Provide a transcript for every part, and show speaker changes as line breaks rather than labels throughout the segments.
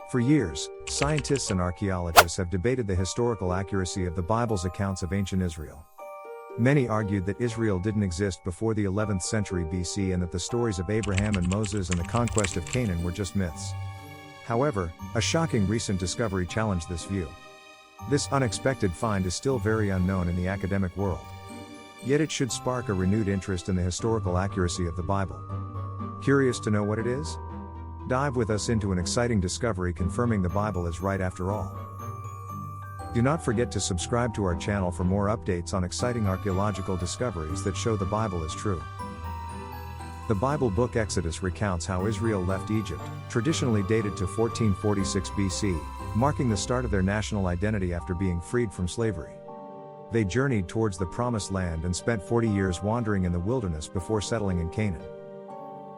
For years, scientists and archaeologists have debated the historical accuracy of the Bible's accounts of ancient Israel. Many argued that Israel didn't exist before the 11th century BC and that the stories of Abraham and Moses and the conquest of Canaan were just myths. However, a shocking recent discovery challenged this view. This unexpected find is still very unknown in the academic world. Yet it should spark a renewed interest in the historical accuracy of the Bible. Curious to know what it is? Dive with us into an exciting discovery confirming the Bible is right after all. Do not forget to subscribe to our channel for more updates on exciting archaeological discoveries that show the Bible is true. The Bible book Exodus recounts how Israel left Egypt, traditionally dated to 1446 BC, marking the start of their national identity after being freed from slavery. They journeyed towards the Promised Land and spent 40 years wandering in the wilderness before settling in Canaan.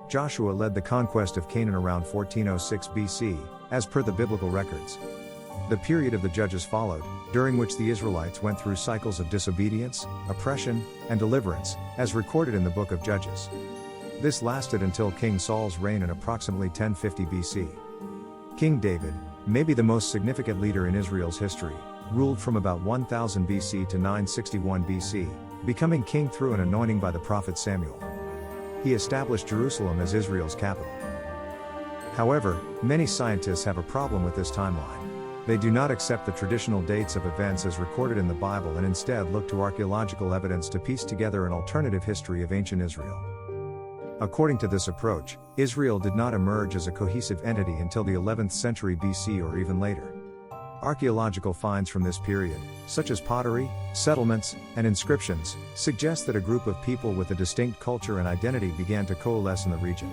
Joshua led the conquest of Canaan around 1406 BC, as per the biblical records. The period of the Judges followed, during which the Israelites went through cycles of disobedience, oppression, and deliverance, as recorded in the book of Judges. This lasted until King Saul's reign in approximately 1050 BC. King David, maybe the most significant leader in Israel's history, ruled from about 1000 BC to 961 BC, becoming king through an anointing by the prophet Samuel. He established Jerusalem as Israel's capital. However, many scientists have a problem with this timeline. They do not accept the traditional dates of events as recorded in the Bible and instead look to archaeological evidence to piece together an alternative history of ancient Israel. According to this approach, Israel did not emerge as a cohesive entity until the 11th century BC or even later. Archaeological finds from this period, such as pottery, settlements, and inscriptions, suggest that a group of people with a distinct culture and identity began to coalesce in the region.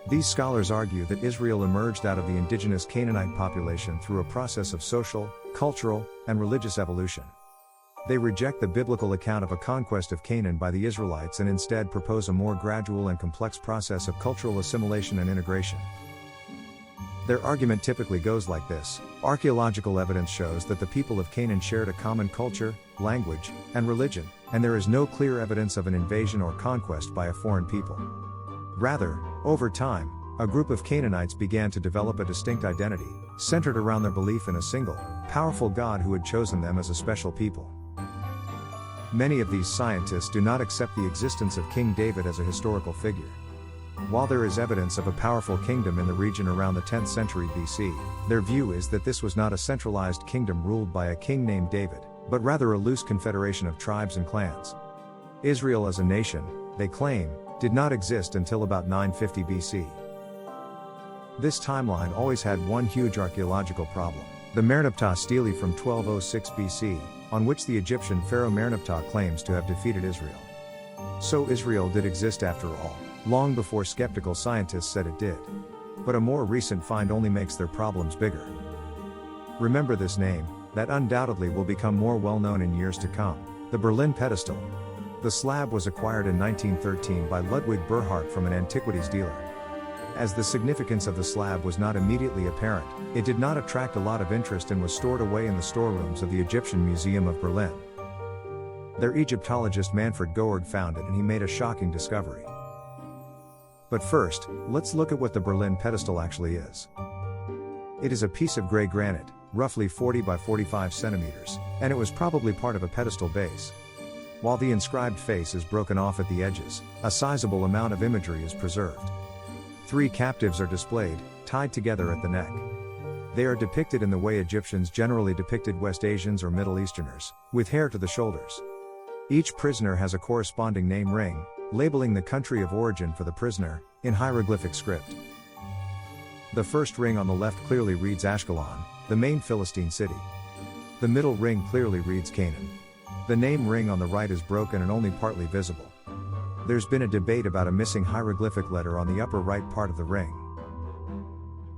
These scholars argue that Israel emerged out of the indigenous Canaanite population through a process of social, cultural, and religious evolution. They reject the biblical account of a conquest of Canaan by the Israelites and instead propose a more gradual and complex process of cultural assimilation and integration. Their argument typically goes like this: archaeological evidence shows that the people of Canaan shared a common culture, language, and religion, and there is no clear evidence of an invasion or conquest by a foreign people. Rather, over time, a group of Canaanites began to develop a distinct identity, centered around their belief in a single, powerful God who had chosen them as a special people. Many of these scientists do not accept the existence of King David as a historical figure. While there is evidence of a powerful kingdom in the region around the 10th century BC, their view is that this was not a centralized kingdom ruled by a king named David, but rather a loose confederation of tribes and clans. Israel as a nation, they claim, did not exist until about 950 BC. This timeline always had one huge archaeological problem: the Merneptah stele from 1206 BC, on which the Egyptian pharaoh Merneptah claims to have defeated Israel. So Israel did exist after all, long before skeptical scientists said it did. But a more recent find only makes their problems bigger. Remember this name, that undoubtedly will become more well known in years to come: the Berlin pedestal. The slab was acquired in 1913 by Ludwig Berhardt from an antiquities dealer. As the significance of the slab was not immediately apparent, it did not attract a lot of interest and was stored away in the storerooms of the Egyptian Museum of Berlin. Their Egyptologist Manfred Goerg found it and he made a shocking discovery. But first, let's look at what the Berlin pedestal actually is. It is a piece of gray granite, roughly 40 by 45 centimeters, and it was probably part of a pedestal base. While the inscribed face is broken off at the edges, a sizable amount of imagery is preserved. 3 captives are displayed, tied together at the neck. They are depicted in the way Egyptians generally depicted West Asians or Middle Easterners, with hair to the shoulders. Each prisoner has a corresponding name ring, labeling the country of origin for the prisoner, in hieroglyphic script. The first ring on the left clearly reads Ashkelon, the main Philistine city. The middle ring clearly reads Canaan. The name ring on the right is broken and only partly visible. There's been a debate about a missing hieroglyphic letter on the upper right part of the ring.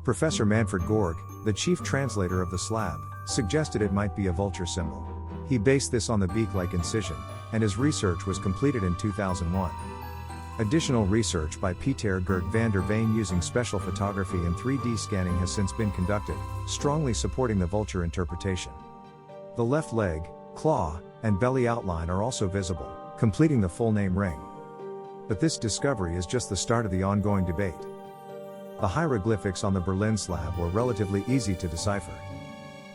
Professor Manfred Goerg, the chief translator of the slab, suggested it might be a vulture symbol. He based this on the beak-like incision, and his research was completed in 2001. Additional research by Pieter Geert van der Veen using special photography and 3D scanning has since been conducted, strongly supporting the vulture interpretation. The left leg, claw, and belly outline are also visible, completing the full name ring. But this discovery is just the start of the ongoing debate. the hieroglyphics on the Berlin slab were relatively easy to decipher.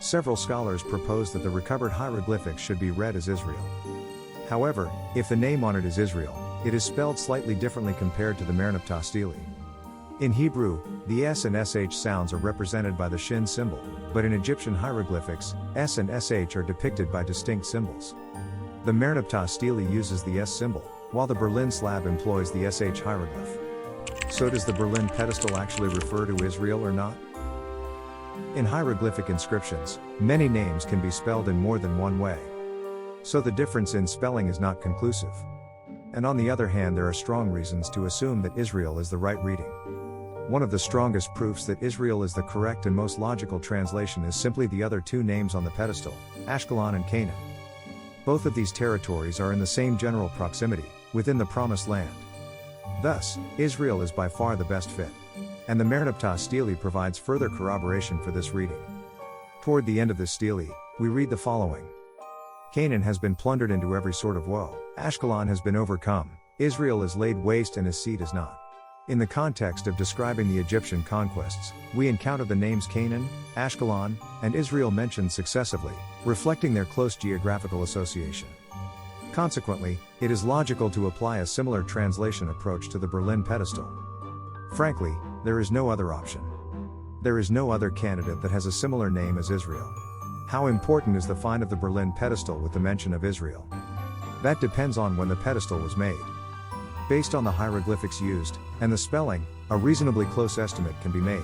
Several scholars propose that the recovered hieroglyphics should be read as Israel. However, if the name on it is Israel, it is spelled slightly differently compared to the Merneptah stele. In Hebrew, the S and SH sounds are represented by the shin symbol, but in Egyptian hieroglyphics, S and SH are depicted by distinct symbols. The Merneptah stele uses the S symbol, while the Berlin slab employs the SH hieroglyph. So does the Berlin pedestal actually refer to Israel or not? In hieroglyphic inscriptions, many names can be spelled in more than one way. So the difference in spelling is not conclusive. And on the other hand, there are strong reasons to assume that Israel is the right reading. One of the strongest proofs that Israel is the correct and most logical translation is simply the other two names on the pedestal, Ashkelon and Canaan. Both of these territories are in the same general proximity, within the Promised Land. Thus, Israel is by far the best fit. And the Merneptah stele provides further corroboration for this reading. Toward the end of this stele, we read the following. Canaan has been plundered into every sort of woe, Ashkelon has been overcome, Israel is laid waste and his seed is not. In the context of describing the Egyptian conquests, we encounter the names Canaan, Ashkelon, and Israel mentioned successively, reflecting their close geographical association. Consequently, it is logical to apply a similar translation approach to the Berlin pedestal. Frankly, there is no other option. There is no other candidate that has a similar name as Israel. How important is the find of the Berlin pedestal with the mention of Israel? That depends on when the pedestal was made. Based on the hieroglyphics used, and the spelling, a reasonably close estimate can be made.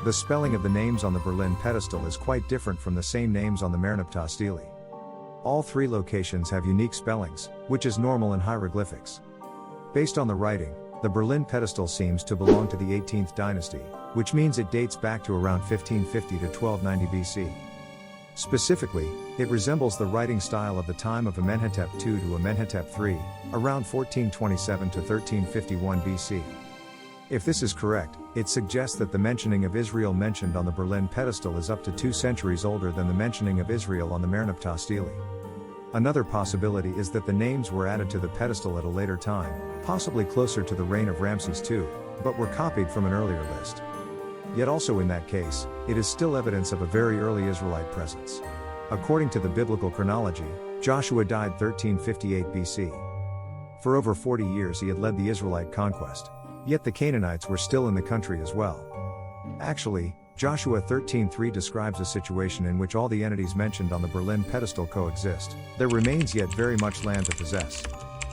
The spelling of the names on the Berlin pedestal is quite different from the same names on the Merneptah stele. All three locations have unique spellings, which is normal in hieroglyphics. Based on the writing, the Berlin pedestal seems to belong to the 18th dynasty, which means it dates back to around 1550 to 1290 BC. Specifically, it resembles the writing style of the time of Amenhotep II to Amenhotep III, around 1427 to 1351 BC. If this is correct, it suggests that the mentioning of Israel mentioned on the Berlin pedestal is up to 2 centuries older than the mentioning of Israel on the Merneptah stele. Another possibility is that the names were added to the pedestal at a later time, possibly closer to the reign of Ramses II, but were copied from an earlier list. Yet also in that case, it is still evidence of a very early Israelite presence. According to the biblical chronology, Joshua died 1358 BC. For over 40 years he had led the Israelite conquest. Yet the Canaanites were still in the country as well. Actually, Joshua 13:3 describes a situation in which all the entities mentioned on the Berlin pedestal coexist. There remains yet very much land to possess.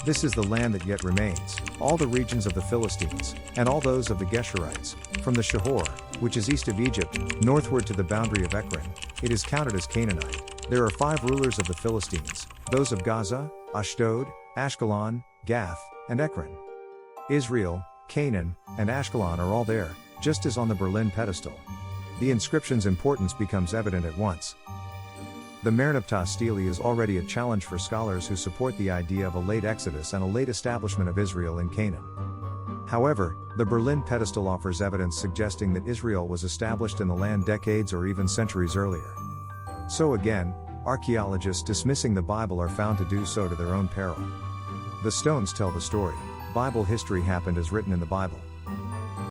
This is the land that yet remains, all the regions of the Philistines, and all those of the Geshurites, from the Shihor, which is east of Egypt, northward to the boundary of Ekron, it is counted as Canaanite. There are 5 rulers of the Philistines, those of Gaza, Ashdod, Ashkelon, Gath, and Ekron. Israel, Canaan, and Ashkelon are all there, just as on the Berlin pedestal. The inscription's importance becomes evident at once. The Merneptah stele is already a challenge for scholars who support the idea of a late exodus and a late establishment of Israel in Canaan. However, the Berlin pedestal offers evidence suggesting that Israel was established in the land decades or even centuries earlier. So again, archaeologists dismissing the Bible are found to do so to their own peril. The stones tell the story. Bible history happened as written in the Bible.